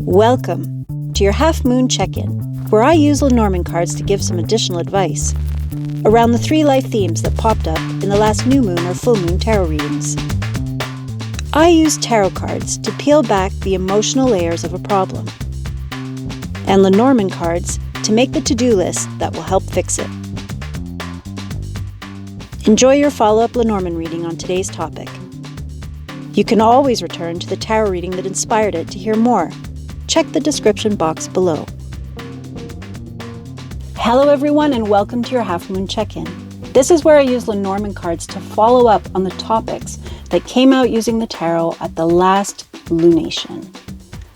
Welcome to your Half Moon check-in, where I use Lenormand cards to give some additional advice around the 3 life themes that popped up in the last new moon or full moon tarot readings. I use tarot cards to peel back the emotional layers of a problem, and Lenormand cards to make the to-do list that will help fix it. Enjoy your follow-up Lenormand reading on today's topic. You can always return to the tarot reading that inspired it to hear more. Check the description box below. Hello everyone, and welcome to your Half Moon check-in. This is where I use Lenormand cards to follow up on the topics that came out using the tarot at the last lunation.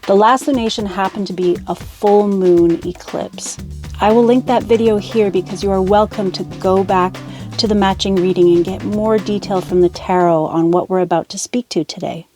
The last lunation happened to be a full moon eclipse. I will link that video here because you are welcome to go back to the matching reading and get more detail from the tarot on what we're about to speak to today.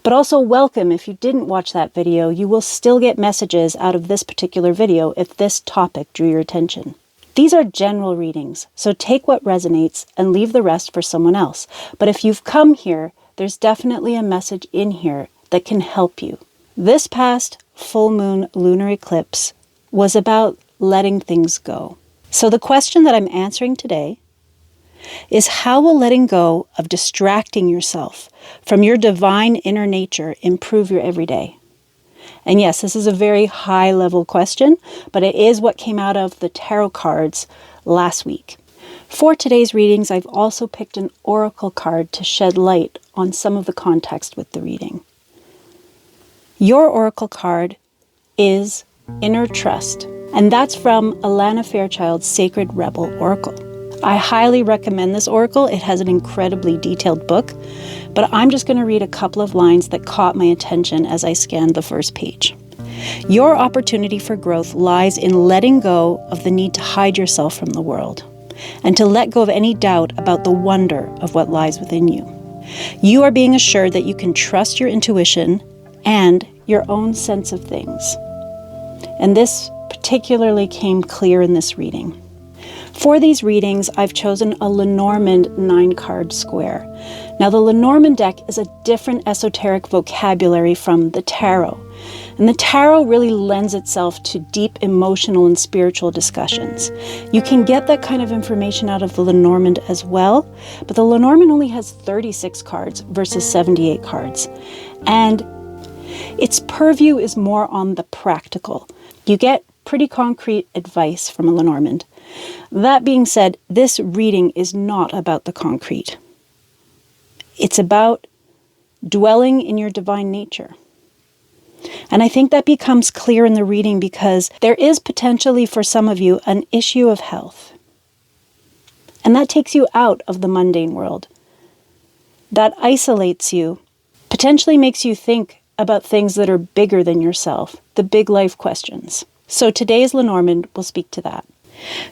But also welcome, if you didn't watch that video, you will still get messages out of this particular video if this topic drew your attention. These are general readings, so take what resonates and leave the rest for someone else. But if you've come here, there's definitely a message in here that can help you. This past full moon lunar eclipse was about letting things go. So the question that I'm answering today is, how will letting go of distracting yourself from your divine inner nature improve your everyday? And yes, this is a very high-level question, but it is what came out of the tarot cards last week. For today's readings, I've also picked an oracle card to shed light on some of the context with the reading. Your oracle card is Inner Trust, and that's from Alana Fairchild's Sacred Rebel Oracle. I highly recommend this oracle. It has an incredibly detailed book, but I'm just going to read a couple of lines that caught my attention as I scanned the first page. Your opportunity for growth lies in letting go of the need to hide yourself from the world and to let go of any doubt about the wonder of what lies within you. You are being assured that you can trust your intuition and your own sense of things. And this particularly came clear in this reading. For these readings, I've chosen a Lenormand 9-card square. Now, the Lenormand deck is a different esoteric vocabulary from the tarot. And the tarot really lends itself to deep emotional and spiritual discussions. You can get that kind of information out of the Lenormand as well, but the Lenormand only has 36 cards versus 78 cards. And its purview is more on the practical. You get pretty concrete advice from a Lenormand. That being said, this reading is not about the concrete. It's about dwelling in your divine nature. And I think that becomes clear in the reading because there is potentially for some of you an issue of health. And that takes you out of the mundane world. That isolates you, potentially makes you think about things that are bigger than yourself, the big life questions. So today's Lenormand will speak to that.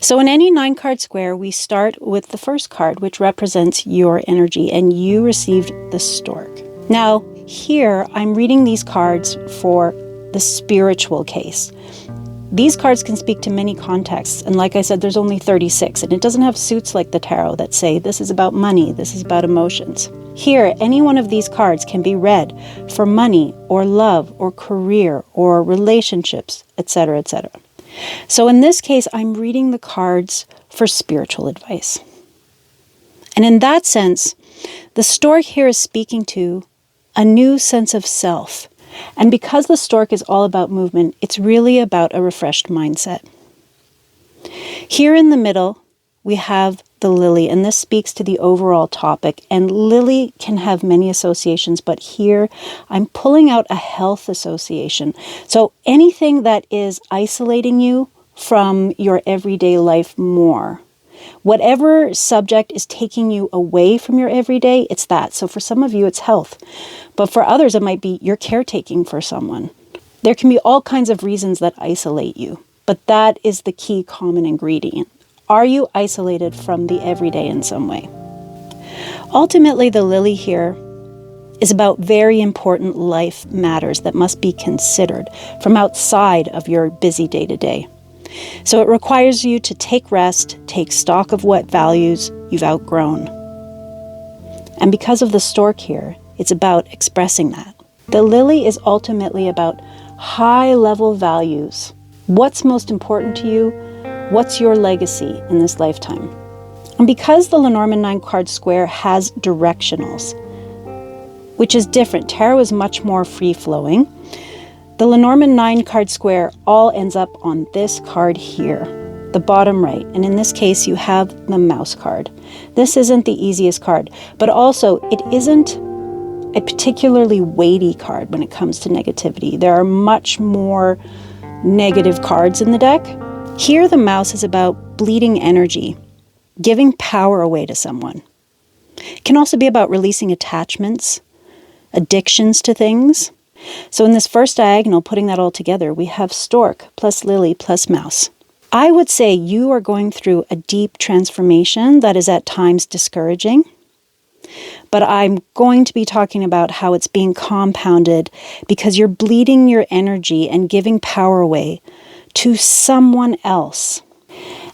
So in any 9-card square, we start with the first card, which represents your energy, and you received the stork. Now, here, I'm reading these cards for the spiritual case. These cards can speak to many contexts, and like I said, there's only 36, and it doesn't have suits like the tarot that say, this is about money, this is about emotions. Here, any one of these cards can be read for money, or love, or career, or relationships, etc., etc. So in this case, I'm reading the cards for spiritual advice. And in that sense, the stork here is speaking to a new sense of self. And because the stork is all about movement, it's really about a refreshed mindset. Here in the middle, we have the lily, and this speaks to the overall topic. And lily can have many associations, but here I'm pulling out a health association. So anything that is isolating you from your everyday life more, whatever subject is taking you away from your everyday, it's that. So for some of you, it's health. But for others, it might be you're caretaking for someone. There can be all kinds of reasons that isolate you, but that is the key common ingredient. Are you isolated from the everyday in some way? Ultimately, the lily here is about very important life matters that must be considered from outside of your busy day-to-day. So it requires you to take rest, take stock of what values you've outgrown. And because of the stork here, it's about expressing that. The lily is ultimately about high-level values. What's most important to you? What's your legacy in this lifetime? And because the Lenormand 9 card square has directionals, which is different, tarot is much more free-flowing, the Lenormand 9 card square all ends up on this card here, the bottom right. And in this case, you have the mouse card. This isn't the easiest card, but also it isn't a particularly weighty card when it comes to negativity. There are much more negative cards in the deck. Here, the mouse is about bleeding energy, giving power away to someone. It can also be about releasing attachments, addictions to things. So in this first diagonal, putting that all together, we have stork plus lily plus mouse. I would say you are going through a deep transformation that is at times discouraging, but I'm going to be talking about how it's being compounded because you're bleeding your energy and giving power away to someone else,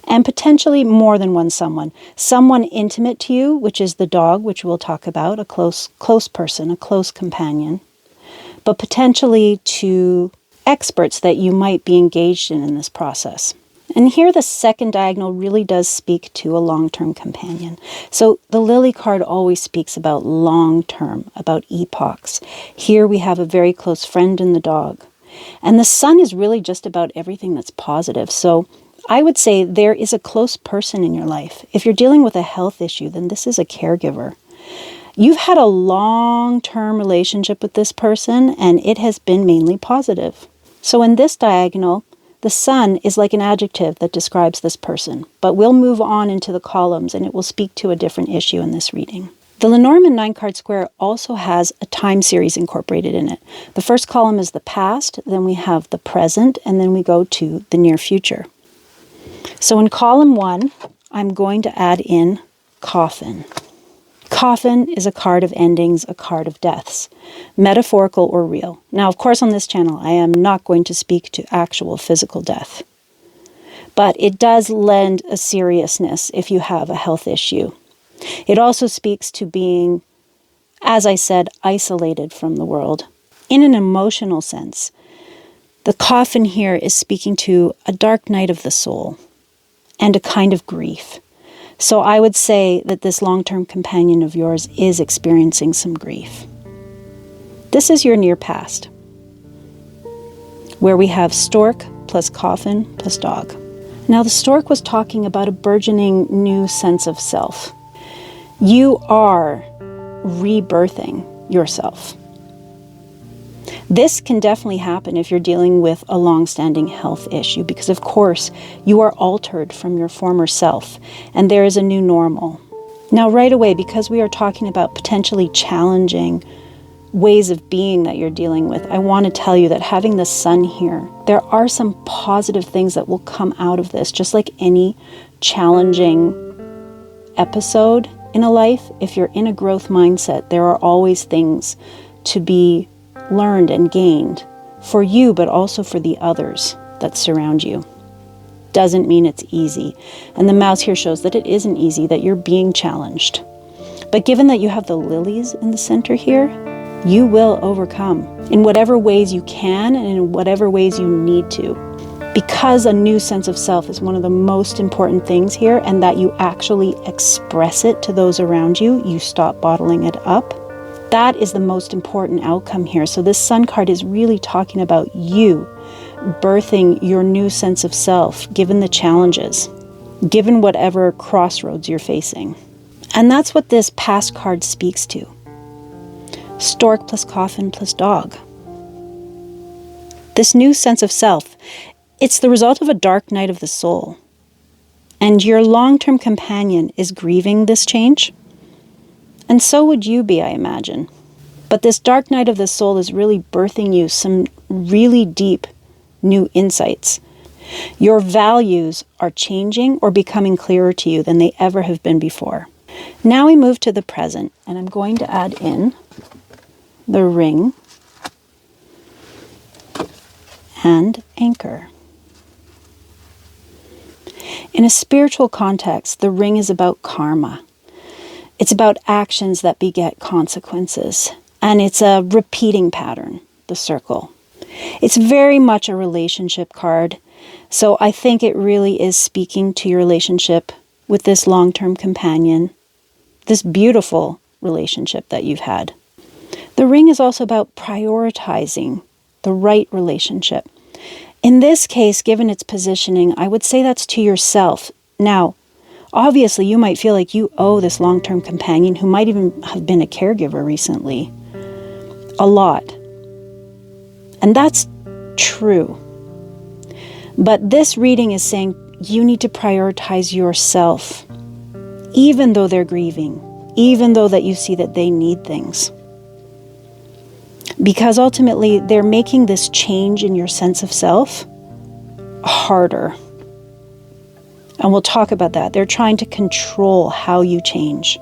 and potentially more than one someone. Someone intimate to you, which is the dog, which we'll talk about, a close person, a close companion, but potentially to experts that you might be engaged in this process. And here the second diagonal really does speak to a long-term companion. So the lily card always speaks about long-term, about epochs. Here we have a very close friend in the dog. And the sun is really just about everything that's positive. So I would say there is a close person in your life. If you're dealing with a health issue, then this is a caregiver. You've had a long-term relationship with this person, and it has been mainly positive. So in this diagonal, the sun is like an adjective that describes this person, but we'll move on into the columns and it will speak to a different issue in this reading. The Lenormand 9 card square also has a time series incorporated in it. The first column is the past, then we have the present, and then we go to the near future. So in column 1, I'm going to add in coffin. Coffin is a card of endings, a card of deaths, metaphorical or real. Now, of course, on this channel, I am not going to speak to actual physical death, but it does lend a seriousness if you have a health issue. It also speaks to being, as I said, isolated from the world. In an emotional sense, the coffin here is speaking to a dark night of the soul and a kind of grief. So I would say that this long-term companion of yours is experiencing some grief. This is your near past, where we have stork plus coffin plus dog. Now the stork was talking about a burgeoning new sense of self. You are rebirthing yourself. This can definitely happen if you're dealing with a long-standing health issue, because of course you are altered from your former self and there is a new normal. Now right away, because we are talking about potentially challenging ways of being that you're dealing with, I want to tell you that having the sun here, there are some positive things that will come out of this. Just like any challenging episode in a life, if you're in a growth mindset, there are always things to be learned and gained for you, but also for the others that surround you. Doesn't mean it's easy. And the mouse here shows that it isn't easy, that you're being challenged. But given that you have the lilies in the center here, you will overcome in whatever ways you can and in whatever ways you need to. Because a new sense of self is one of the most important things here, and that you actually express it to those around you, you stop bottling it up. That is the most important outcome here. So this sun card is really talking about you birthing your new sense of self, given the challenges, given whatever crossroads you're facing. And that's what this past card speaks to. Stork plus coffin plus dog. This new sense of self, it's the result of a dark night of the soul. And your long-term companion is grieving this change. And so would you be, I imagine. But this dark night of the soul is really birthing you some really deep new insights. Your values are changing or becoming clearer to you than they ever have been before. Now we move to the present, and I'm going to add in the ring and anchor. In a spiritual context, the ring is about karma. It's about actions that beget consequences. And it's a repeating pattern, the circle. It's very much a relationship card. So I think it really is speaking to your relationship with this long-term companion, this beautiful relationship that you've had. The ring is also about prioritizing the right relationship. In this case, given its positioning, I would say that's to yourself. Now, obviously, you might feel like you owe this long-term companion, who might even have been a caregiver recently, a lot. And that's true. But this reading is saying you need to prioritize yourself, even though they're grieving, even though that you see that they need things. Because ultimately, they're making this change in your sense of self harder. And we'll talk about that. They're trying to control how you change,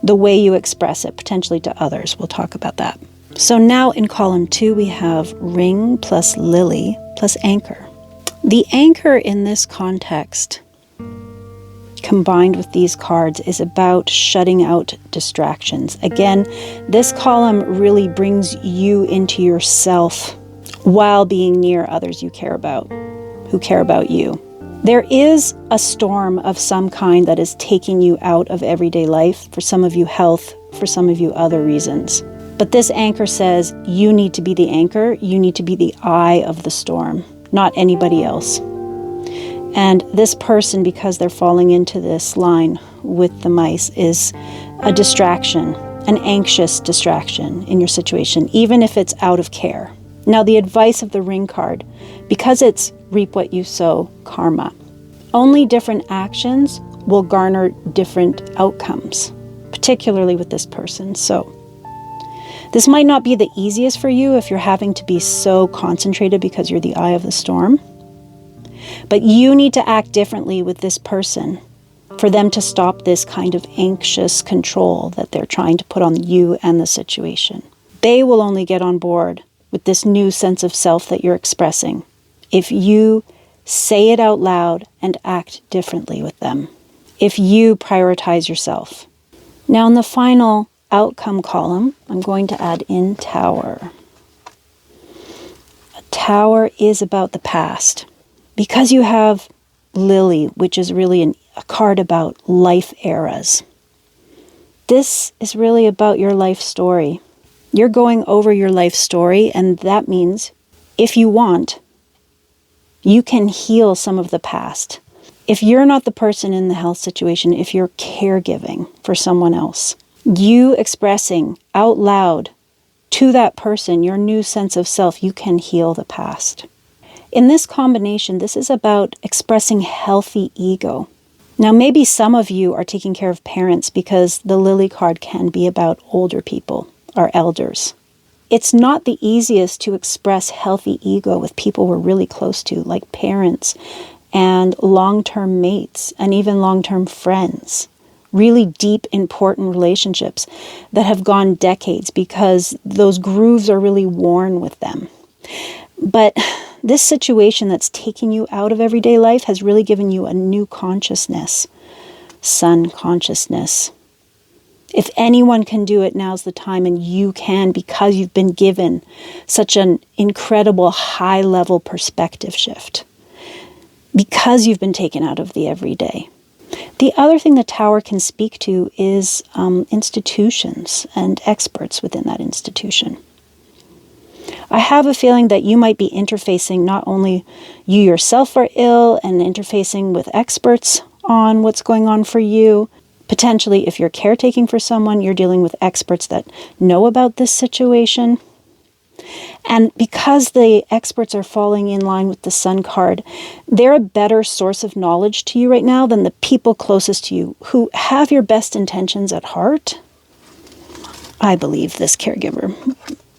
the way you express it, potentially to others. We'll talk about that. So now in column 2, we have ring plus lily plus anchor. The anchor in this context, combined with these cards, is about shutting out distractions. Again, this column really brings you into yourself while being near others you care about, who care about you. There is a storm of some kind that is taking you out of everyday life. For some of you, health. For some of you, other reasons. But this anchor says you need to be the anchor. You need to be the eye of the storm, not anybody else. And this person, because they're falling into this line with the mice, is a distraction, an anxious distraction in your situation, even if it's out of care. Now, the advice of the ring card, because it's reap what you sow karma, only different actions will garner different outcomes, particularly with this person. So this might not be the easiest for you if you're having to be so concentrated because you're the eye of the storm. But you need to act differently with this person for them to stop this kind of anxious control that they're trying to put on you and the situation. They will only get on board with this new sense of self that you're expressing if you say it out loud and act differently with them, if you prioritize yourself. Now in the final outcome column, I'm going to add in Tower. A Tower is about the past. Because you have Lily, which is really a card about life eras. This is really about your life story. You're going over your life story, and that means, if you want, you can heal some of the past. If you're not the person in the health situation, if you're caregiving for someone else, you expressing out loud to that person your new sense of self, you can heal the past. In this combination, this is about expressing healthy ego. Now, maybe some of you are taking care of parents because the Lily card can be about older people, or elders. It's not the easiest to express healthy ego with people we're really close to, like parents and long-term mates and even long-term friends. Really deep, important relationships that have gone decades because those grooves are really worn with them. But this situation that's taking you out of everyday life has really given you a new consciousness, sun consciousness. If anyone can do it, now's the time, and you can, because you've been given such an incredible high-level perspective shift, because you've been taken out of the everyday. The other thing the Tower can speak to is institutions and experts within that institution. I have a feeling that you might be interfacing, not only you yourself are ill and interfacing with experts on what's going on for you. Potentially, if you're caretaking for someone, you're dealing with experts that know about this situation. And because the experts are falling in line with the Sun card, they're a better source of knowledge to you right now than the people closest to you who have your best intentions at heart. I believe this caregiver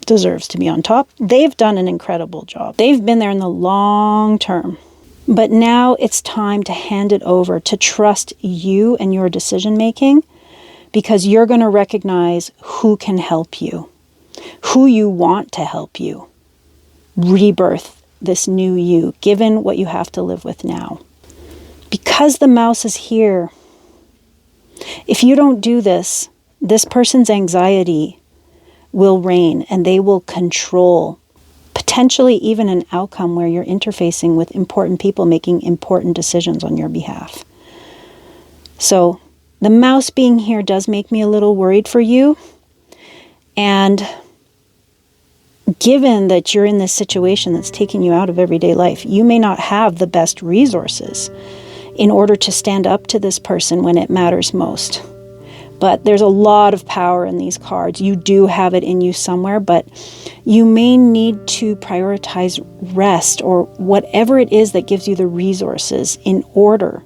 deserves to be on top. They've done an incredible job. They've been there in the long term. But now it's time to hand it over, to trust you and your decision making, because you're going to recognize who can help you, who you want to help you rebirth this new you, given what you have to live with now. Because the mouse is here, if you don't do this, this person's anxiety will reign and they will control potentially even an outcome where you're interfacing with important people making important decisions on your behalf. So the mouse being here does make me a little worried for you. And given that you're in this situation that's taking you out of everyday life, you may not have the best resources in order to stand up to this person when it matters most. But there's a lot of power in these cards. You do have it in you somewhere, but you may need to prioritize rest or whatever it is that gives you the resources in order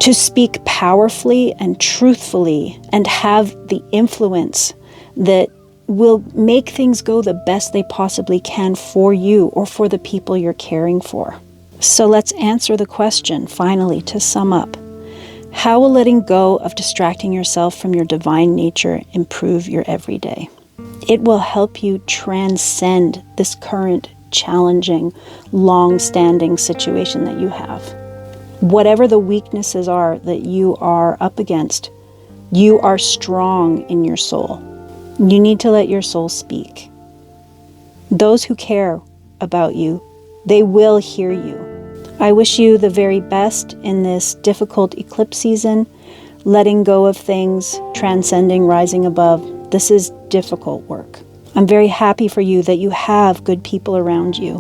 to speak powerfully and truthfully and have the influence that will make things go the best they possibly can for you or for the people you're caring for. So let's answer the question, finally, to sum up. How will letting go of distracting yourself from your divine nature improve your everyday? It will help you transcend this current challenging, long-standing situation that you have. Whatever the weaknesses are that you are up against, you are strong in your soul. You need to let your soul speak. Those who care about you, they will hear you. I wish you the very best in this difficult eclipse season, letting go of things, transcending, rising above. This is difficult work. I'm very happy for you that you have good people around you.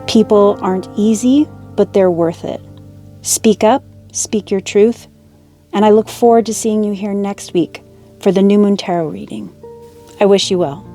People aren't easy, but they're worth it. Speak up, speak your truth, and I look forward to seeing you here next week for the New Moon Tarot reading. I wish you well.